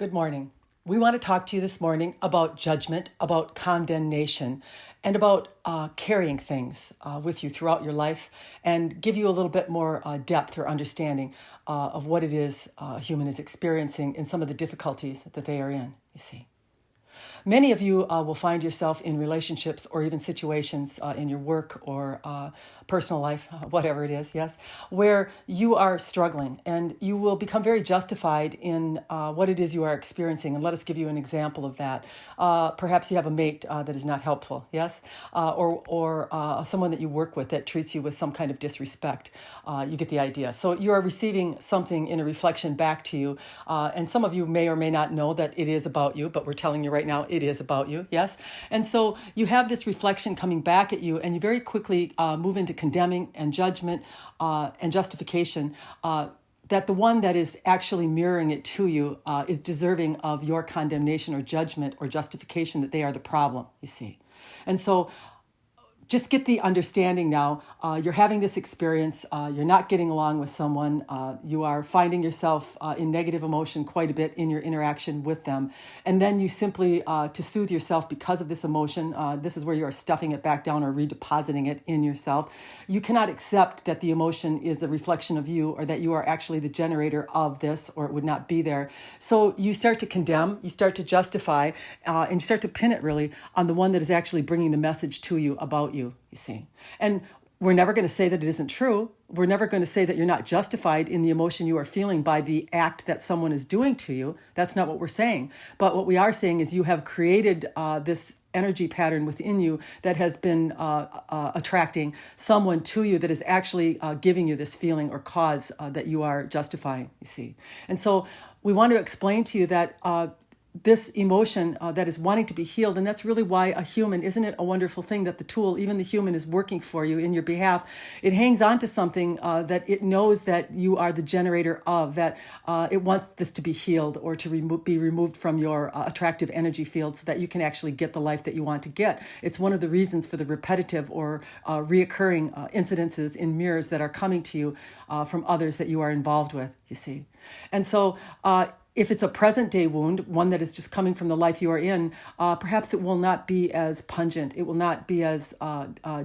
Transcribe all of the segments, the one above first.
Good morning. We want to talk to you this morning about judgment, about condemnation, and about carrying things with you throughout your life and give you a little bit more depth or understanding of what it is a human is experiencing in some of the difficulties that they are in, you see. Many of you will find yourself in relationships or even situations in your work or personal life, whatever it is, yes, where you are struggling and you will become very justified in what it is you are experiencing. And let us give you an example of that. Perhaps you have a mate that is not helpful, yes, or someone that you work with that treats you with some kind of disrespect. You get the idea. So you are receiving something in a reflection back to you, and some of you may or may not know that it is about you, but we're telling you right now it is about you, yes? And so you have this reflection coming back at you, and you very quickly move into condemning and judgment and justification that the one that is actually mirroring it to you is deserving of your condemnation or judgment or justification, that they are the problem, you see. And so just get the understanding now. You're having this experience. You're not getting along with someone. You are finding yourself in negative emotion quite a bit in your interaction with them. And then you simply, to soothe yourself because of this emotion, this is where you are stuffing it back down or redepositing it in yourself. You cannot accept that the emotion is a reflection of you or that you are actually the generator of this, or it would not be there. So you start to condemn, you start to justify, and you start to pin it really on the one that is actually bringing the message to you about you see. And we're never going to say that it isn't true. We're never going to say that you're not justified in the emotion you are feeling by the act that someone is doing to you. That's not what we're saying. But what we are saying is you have created this energy pattern within you that has been attracting someone to you that is actually giving you this feeling or cause that you are justifying, you see. And so we want to explain to you that this emotion that is wanting to be healed. And that's really why a human, isn't it a wonderful thing that the tool, even the human, is working for you in your behalf? It hangs on to something that it knows that you are the generator of, that it wants this to be healed or to be removed from your attractive energy field so that you can actually get the life that you want to get. It's one of the reasons for the repetitive or reoccurring incidences in mirrors that are coming to you from others that you are involved with, you see. And so if it's a present day wound, one that is just coming from the life you are in, perhaps it will not be as pungent. It will not be as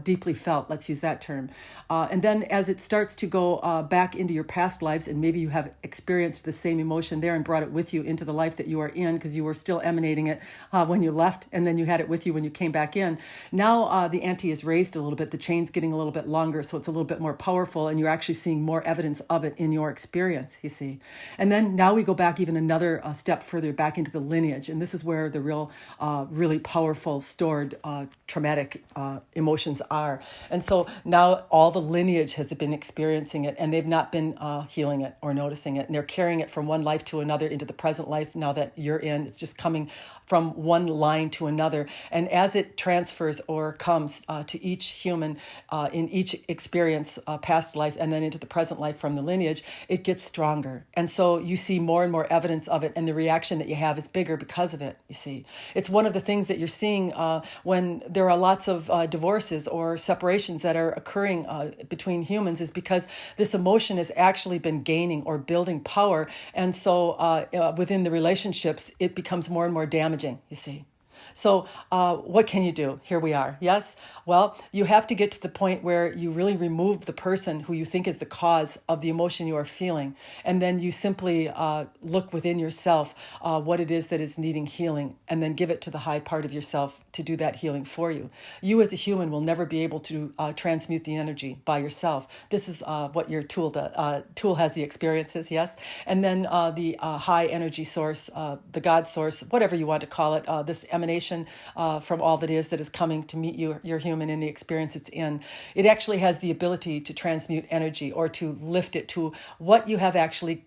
deeply felt. Let's use that term. And then as it starts to go back into your past lives, and maybe you have experienced the same emotion there and brought it with you into the life that you are in because you were still emanating it when you left, and then you had it with you when you came back in. Now the ante is raised a little bit. The chain's getting a little bit longer, so it's a little bit more powerful, and you're actually seeing more evidence of it in your experience, you see. And then now we go back even another step further back into the lineage. And this is where the real, really powerful, stored, traumatic emotions are. And so now all the lineage has been experiencing it, and they've not been healing it or noticing it. And they're carrying it from one life to another into the present life now that you're in. It's just coming from one line to another. And as it transfers or comes to each human in each experience, past life, and then into the present life from the lineage, it gets stronger. And so you see more and more evidence of it, and the reaction that you have is bigger because of it, you see. It's one of the things that you're seeing when there are lots of divorces or separations that are occurring between humans, is because this emotion has actually been gaining or building power. And so within the relationships, it becomes more and more damaging, you see. So what can you do? Here we are. Yes? Well, you have to get to the point where you really remove the person who you think is the cause of the emotion you are feeling. And then you simply look within yourself what it is that is needing healing, and then give it to the high part of yourself to do that healing for you. You as a human will never be able to transmute the energy by yourself. This is what your tool does. Tool has the experiences, yes? And then the high energy source, the God source, whatever you want to call it, this emanation from all that is coming to meet you, your human, in the experience it's in. It actually has the ability to transmute energy or to lift it to what you have actually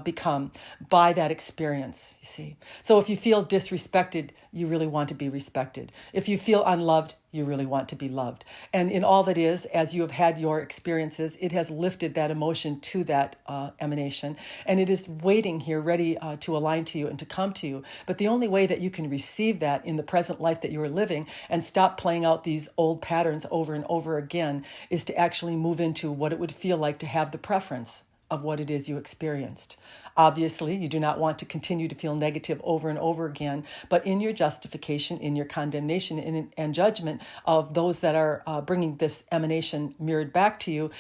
become by that experience, you see. So if you feel disrespected, you really want to be respected. If you feel unloved, you really want to be loved. And in all that is, as you have had your experiences, it has lifted that emotion to that emanation. And it is waiting here, ready to align to you and to come to you. But the only way that you can receive that in the present life that you are living and stop playing out these old patterns over and over again is to actually move into what it would feel like to have the preference of what it is you experienced. Obviously, you do not want to continue to feel negative over and over again, but in your justification, in your condemnation and judgment of those that are bringing this emanation mirrored back to you,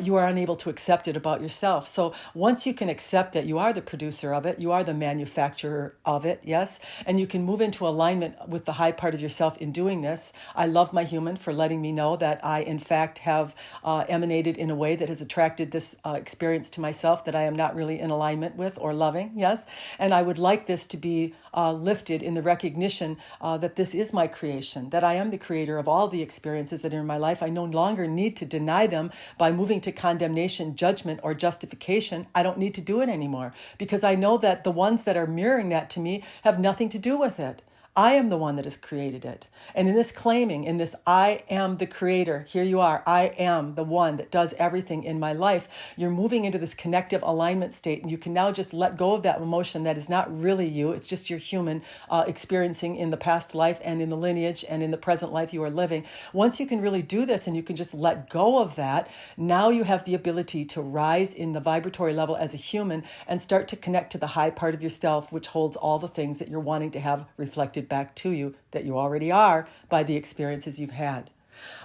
you are unable to accept it about yourself. So once you can accept that you are the producer of it, you are the manufacturer of it, yes, and you can move into alignment with the high part of yourself in doing this. I love my human for letting me know that I, in fact, have emanated in a way that has attracted this experience to myself that I am not really in alignment with or loving, yes. And I would like this to be lifted in the recognition that this is my creation, that I am the creator of all the experiences that are in my life. I no longer need to deny them by moving to condemnation, judgment, or justification. I don't need to do it anymore because I know that the ones that are mirroring that to me have nothing to do with it. I am the one that has created it. And in this claiming, in this I am the creator, here you are, I am the one that does everything in my life, you're moving into this connective alignment state, and you can now just let go of that emotion that is not really you. It's just your human experiencing in the past life and in the lineage and in the present life you are living. Once you can really do this and you can just let go of that, now you have the ability to rise in the vibratory level as a human and start to connect to the high part of yourself, which holds all the things that you're wanting to have reflected back to you that you already are by the experiences you've had.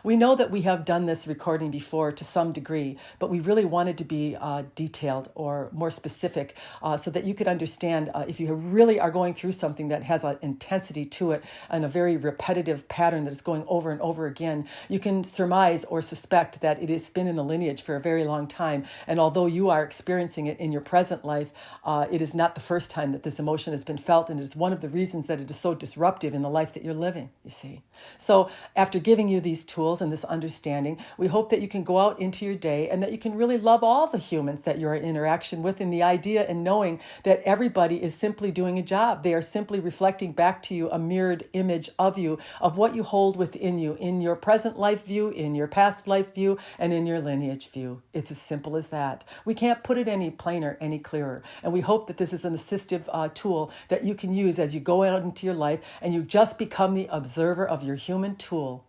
We know that we have done this recording before to some degree, but we really wanted to be detailed or more specific so that you could understand if you really are going through something that has an intensity to it and a very repetitive pattern that is going over and over again, you can surmise or suspect that it has been in the lineage for a very long time. And although you are experiencing it in your present life, it is not the first time that this emotion has been felt, and it is one of the reasons that it is so disruptive in the life that you're living, you see. So after giving you these tools and this understanding, we hope that you can go out into your day and that you can really love all the humans that you're in interaction with, in the idea and knowing that everybody is simply doing a job. They are simply reflecting back to you a mirrored image of you, of what you hold within you, in your present life view, in your past life view, and in your lineage view. It's as simple as that. We can't put it any plainer, any clearer. And we hope that this is an assistive tool that you can use as you go out into your life and you just become the observer of your human tool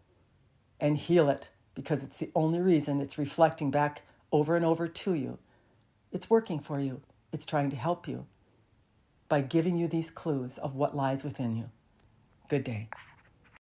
and heal it, because it's the only reason it's reflecting back over and over to you. It's working for you. It's trying to help you by giving you these clues of what lies within you. Good day.